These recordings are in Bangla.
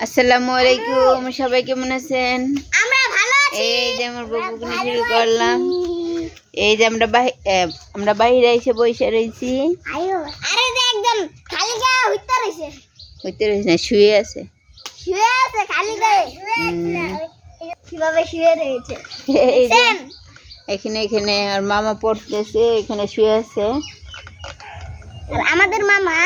আসসালামু আলাইকুম, সবাই কেমন আছেন? আমরা ভালো আছি। এই যে আমার বাবুকে নিয়ে শুরু করলাম। এই যে আমরা বাইরে এসে বসে রয়েছি। আরে যে একদম খালি গায়ে হইতে রয়েছে না, শুয়ে আছে। খালি গায়ে কিভাবে শুয়ে রয়েছে এই যে এখানে আর মামা পড়তেছে, এখানে শুয়ে আছে। আর আমাদের মামা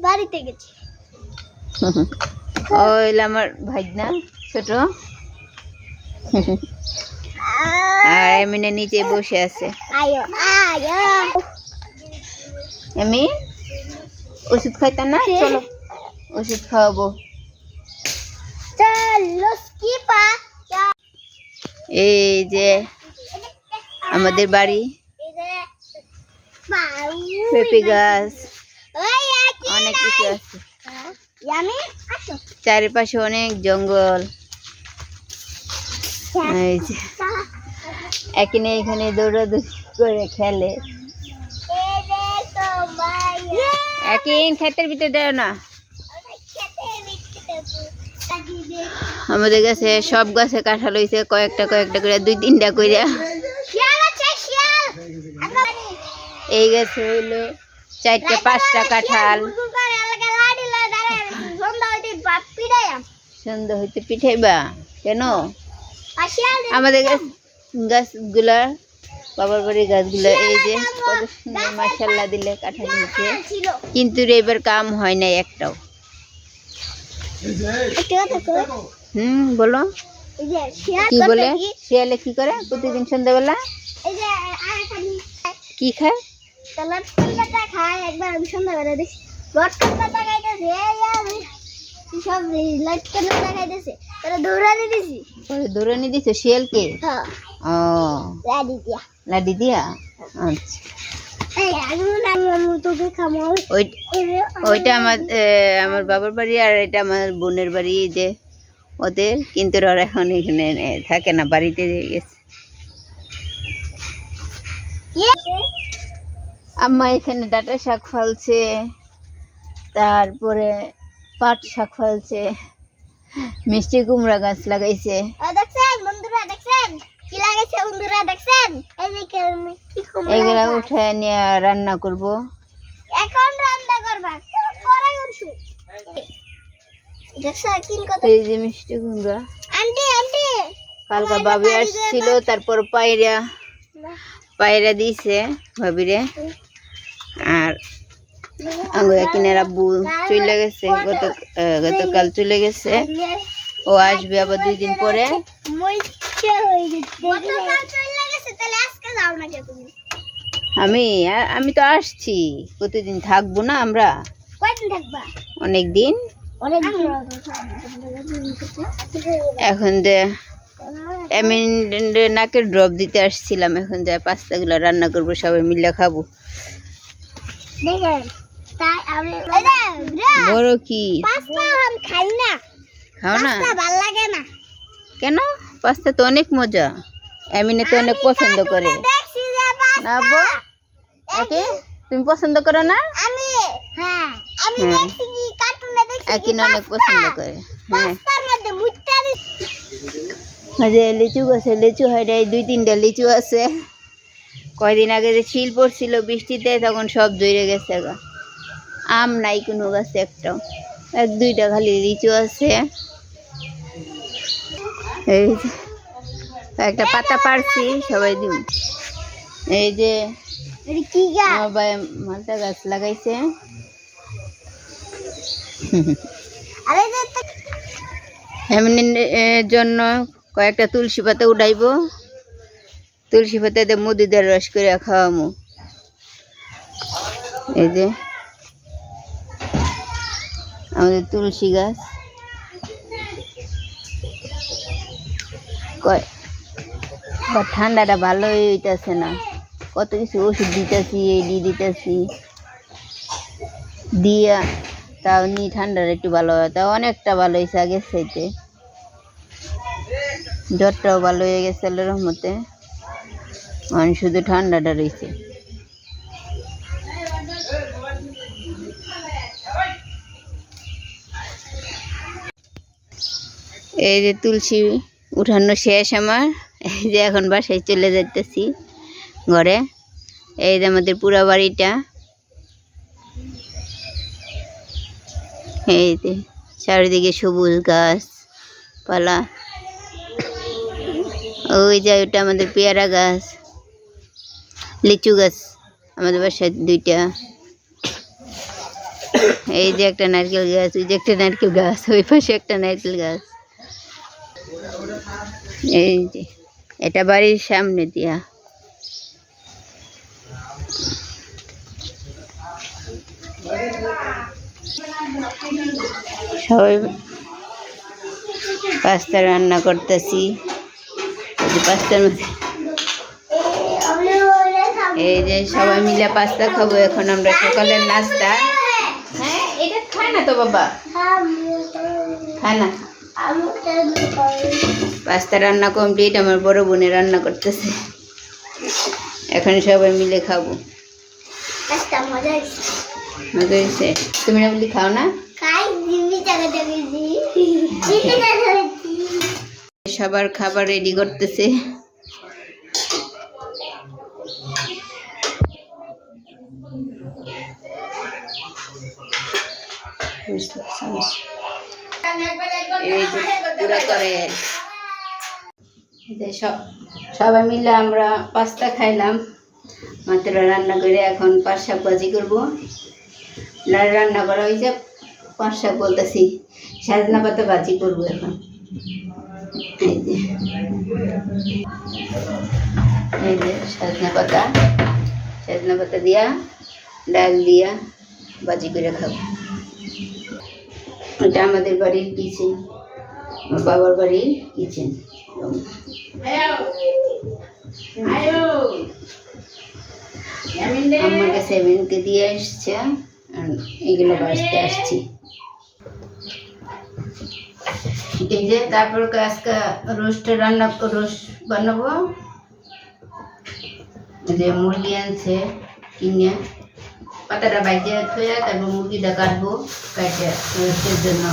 বাড়িতে গেছে। ওই আমার ভাইনা ছোট, আর এমনি নিচে বসে আছে। আমি ওষুধ খাইতাম না, চলো ওষুধ খাওয়াবো। এই যে আমাদের বাড়ি, পেঁপে গাছ, অনেক কিছু আছে। চারিপাশে অনেক জঙ্গল। এই যে এখানে দৌড়াদৌড়ি করে খেলে। ক্ষেতের ভিতরে দেয় না। আমাদের গাছে সব গাছে কাঁঠাল হয়েছে, কয়েকটা করে, 2-3টা করে। এই গাছে হইলো 4-5টা কাঁঠাল। সন্ধ্যা হইতে পিঠাইবা কেন? আমাদের গাছগুলা, বাবার বাড়ির গাছগুলা, এই যে কত সুন্দর মাশাআল্লাহ দিলে কাঁঠাল হয়েছে, কিন্তু এবার কাম হয় নাই একটাও। বলো কি বলে? শিয়ালে কি করে প্রতিদিন সন্ধ্যাবেলা? কি খায়? একবার আমি সন্ধ্যাবেলা দেখছি দৌড়ানি দিছে শিয়ালকে। ও লাডি দিয়া। আচ্ছা, ওইটা আমার বাবার বাড়ি, আর এটা আমার বোনের বাড়ি। যে ওদের, কিন্তু ওরা এখন এখানে থাকে না, বাড়িতে গেছে। আম্মা এখানে ডাঁটা শাক ফলছে, তারপরে পাট শাক ফলছে, মিষ্টি কুমড়া গাছ লাগাইছে। এগুলা উঠে নিয়ে রান্না করব। এই যে মিষ্টি কুমড়া, কালকা ভাবি আসছিল, তারপর পায়রা দিছে ভাবিরে। আর কিনার আব্বু চলে গেছে, গতকাল চলে গেছে। ও আসবে আবার 2 দিন পরে। আমি তো আসছি, কতদিন থাকবো না আমরা? অনেক দিন। এখন যে আমি নাকের ড্রপ দিতে আসছিলাম, এখন যা পাস্তাগুলো রান্না করবো, সবাই মিলে খাবো। বড় কি খাও না? কেন? পাস্তা তো অনেক মজা, এমনি তো অনেক পছন্দ করে না। ওকে, তুমি পছন্দ করো না? অনেক পছন্দ করে। হ্যাঁ, লিচু গাছে লিচু হয় নাই, 2-3টা লিচু আছে। কয়দিন আগে যে শিল পড়ছিল বৃষ্টিতে, তখন সব জড়ে গেছে। আম নাই কোনো গাছে একটাও, 1-2টা খালি লিচু আছে। এই যে একটা পাতা পারছি, সবাই দিব। এই যে আমার ভাই মালটা গাছ লাগাইছে। এমনি জন্য কয়েকটা তুলসী পাতা উঠাইবো, তুলসী পাতাতে মধুদের রস করে খাওয়ামো। এই যে আমাদের তুলসী গাছ। ঠান্ডাটা ভালোই হইতেছে না, কত কিছু ওষুধ দিতেছি, দিতেছি দিয়া, তাও নি ঠান্ডাটা একটু ভালো হয়। তাও অনেকটা ভালো হয়েছে আগের চাইতে। জ্বরটাও ভালো হয়ে গেছে আল্লাহর রহমতে, শুধু ঠান্ডাটা রয়েছে। এই যে তুলসী উঠানো শেষ আমার, এই যে এখন বাসায় চলে যাইতেছি ঘরে। এই যে আমাদের পুরা বাড়িটা, এই যে চারিদিকে সবুজ গাছ পালা। ওই যে ওটা আমাদের পেয়ারা গাছ, লিচু গাছ আমাদের বাসায় 2টা। এই যে একটা নারকেল গাছ, ওই যে একটা নারকেল গাছ, ওই পাশে একটা নারকেল গাছ। এই যে এটা বাড়ির সামনে দিয়া। সবাই পাস্তা রান্না করতেছি। পাস্তার মধ্যে এই যে সবাই মিলে পাস্তা খাবো এখন আমরা, সকালের নাস্তা। হ্যাঁ এটা খায় না তো বাবা, খায় না। পাস্তা রান্না কমপ্লিট, আমার বড় বোনে রান্না করতেছে, এখন সবাই মিলে খাবো। মজা হয়েছে। তুমি না বলি খাও না? সবার খাবার রেডি করতেছে। সবাই মিলে আমরা পাস্তা খাইলাম মাত্র রান্না করে। এখন পাট শাক ভাজি করবো। রান্না করা হয়েছে, পাট শাক বলতেছি, সজনা পাতা ভাজি করবো এখন। এই যে সজনা পাতা দিয়া ডাল দিয়া ভাজি করে খাবো। এটা আমাদের বাড়ির কিচেন, আমার বাবার বাড়ির কিচেন। আমাকে 7কে দিয়ে আসছে, এগুলো বাঁচতে আসছি। এই যে তারপর আজকে রোস্ট বানাবো। যে মুরগি আনছে কিনে, পাতাটা বাইজে থয়ে তারপর মুরগিটা কাটবো, কাটে রোস্টের জন্য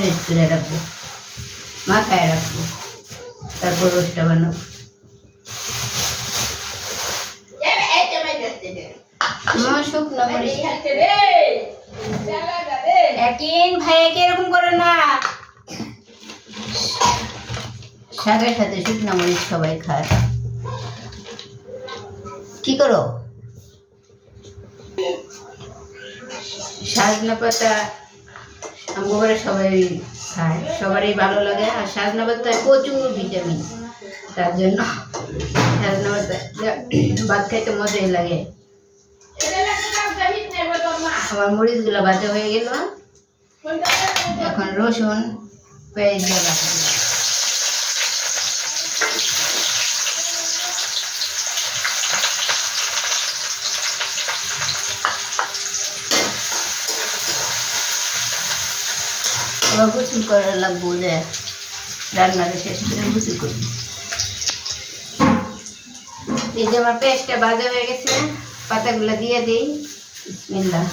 রেস্ট করে রাখবো, মাখায় রাখবো, তারপর রোস্টটা বানাবো। শুকনো মরিচ ভাইয়াকে এরকম করে না, শাকের সাথে শুকনো মরিচ সবাই খায়। কি করো? সজনা পাতা ঘরে সবাই খায়, সবারই ভালো লাগে। আর সজনা পাতায় প্রচুর ভিটামিন, তার জন্য সজনা পাতা ভাত খাইতে মজাই লাগে। আমার মরিচগুলো ভাজা হয়ে গেল, এখন রসুন পেঁয়াজ দেওয়া। আবার গোসল করা লাগবো, যে রান্নাটা শেষ করে গোসল করি। এই যে আমার পেঁয়াজটা ভাজা হয়ে গেছে, পাতাগুলো দিয়ে দিই। বিসমিল্লাহ।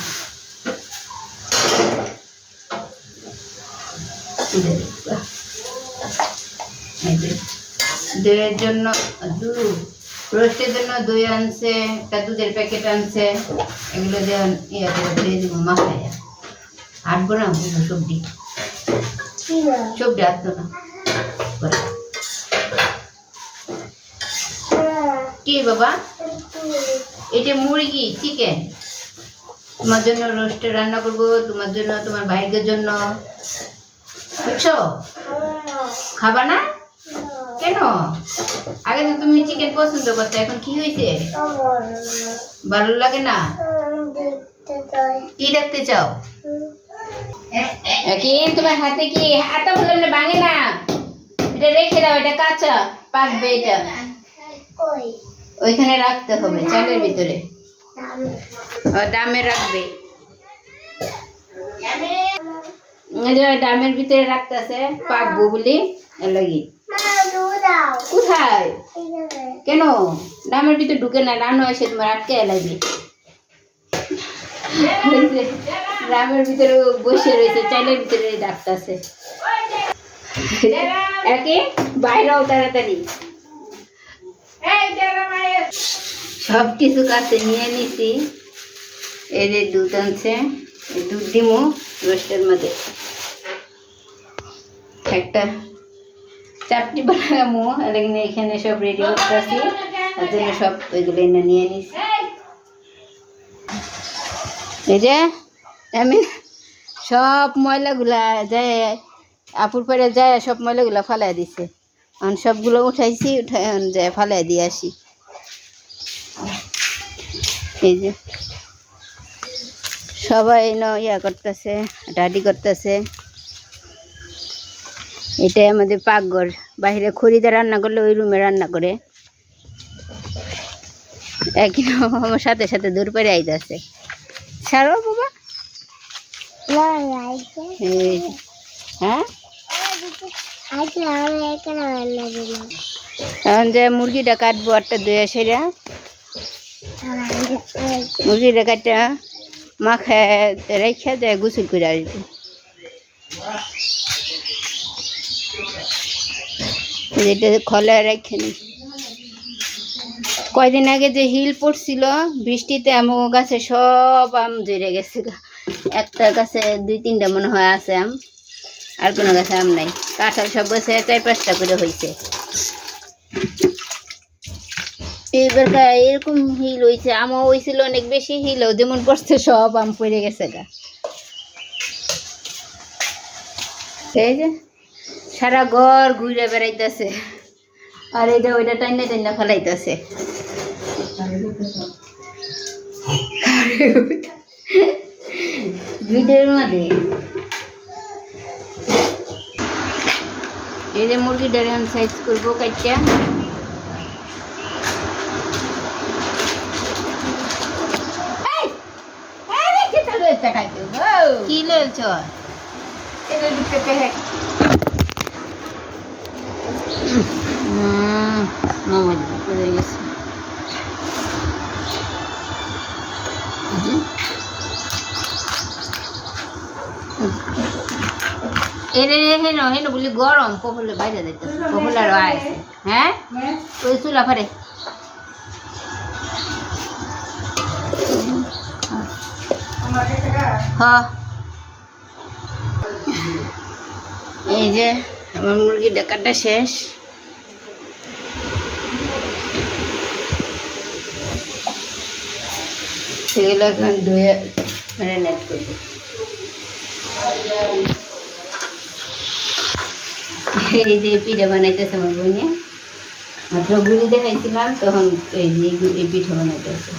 দইয়ের জন্য রোস্টের জন্য দই আনছে, একটা দুধের প্যাকেট আনছে, এগুলো দিয়ে দিয়ে দিব মাখাইয়া। আটবো না সবজি আটতো না। কি বাবা? এটা মুরগি চিকেন, তোমার জন্য রোস্টে রান্না করবো, তোমার জন্য, তোমার ভাইদের জন্য, বুঝছো? খাবা না কেন? আগে তো তুমি চিকেন পছন্দ করতে, এখন কি হয়েছে? ভালো লাগে না? কি দেখতে চাও? তোমার হাতে কি হাতটা বললাম না, ভাঙে না, এটা রেখে দাও, এটা কাঁচা পাকবে, এটা ওইখানে রাখতে হবে চালের ভিতরে, ডামে রাখবে, ডামের ভিতরে রাখতেছে পাকবো বলি লাগি। কোথায়? কেন ডামের ভিতরে ঢুকে না, রান্না এসে তোমার আটকে লাগবে। ড্রামের ভিতরে বসে রয়েছে, চালের ভিতরে ডাকতেছে। একে বাইরেও তাড়াতাড়ি সব কিছু কাছে নিয়ে নিছি। এই যে দুধ আনছে, এই দুধ দিমু রোস্টের মধ্যে। একটা চাপটি বানাবো, এখানে সব রেডি করতেছি, তার জন্য সব ওইগুলো এনে নিয়ে নিছি। এই যে আমি সব ময়লাগুলা যায় আপুর পরে যায়, সব ময়লাগুলা ফালাই দিছে। এখন সবগুলো উঠাইছি, উঠাই যায় ফালাই দিয়ে আসি। এই যে সবাই ইয়া করতেছে, ডাডি করতেছে। এটাই আমাদের পাকঘর। বাইরে খড়িতে রান্না করলে ওই রুমে রান্না করে। একই আমার সাথে সাথে দূর করে আইতেছে। ছাড়ো বাবা। হ্যাঁ, এখন যে মুরগিটা কাটবো, একটা দুয়ে সেরা মুরগিটা কাটটা মাখায় রেখে যায়, গোসল করে আসবো। এটা খোলা রেখে নি। কয়দিন আগে যে হিল পড়ছিল বৃষ্টিতে, আমার গাছে সব আম জড়ে গেছে। একটা গাছে 2-3টা মনে হয় আছে আম, আর কোনো গাছে আম নাই। কাঁঠাল সব গাছে 4-5টা করে হয়েছে। এবার এরকম হিল হয়েছে, আমও হয়েছিল অনেক বেশি, হিলও যেমন পড়ছে সব আম পড়ে গেছে গা। এই যে সারা ঘর ঘুরে বেড়াইতেছে, আর এটা ওইটা টাইনা টাইনা ফেলাইতেছে। ভিডিওর মধ্যে এই যে মুরগিটার সাইজ করবো কাইটা। কি লইছ? হেন বলি গরম, কপলের বাইরে যাইতেছে, কপলার আছে। হ্যাঁ, ওই চুলা ফারে এই যে আমার মুরগি ডাকাটা শেষ। সেগুলো এখন ধুয়ে ম্যারিনেট করবো। এই যে পিঠা বানাইতেছে আমার বোনে, মাত্র গুলি দেখাইছিলাম, তখন এই যে এই পিঠা বানাইতেছে।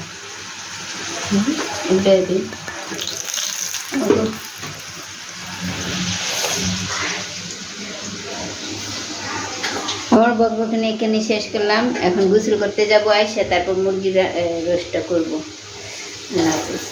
আমার বকবকানি এখানে শেষ করলাম। এখন গোসল করতে যাবো, আইসা তারপর মুরগির রোস্টটা করবো। আল্লাহ হাফেজ।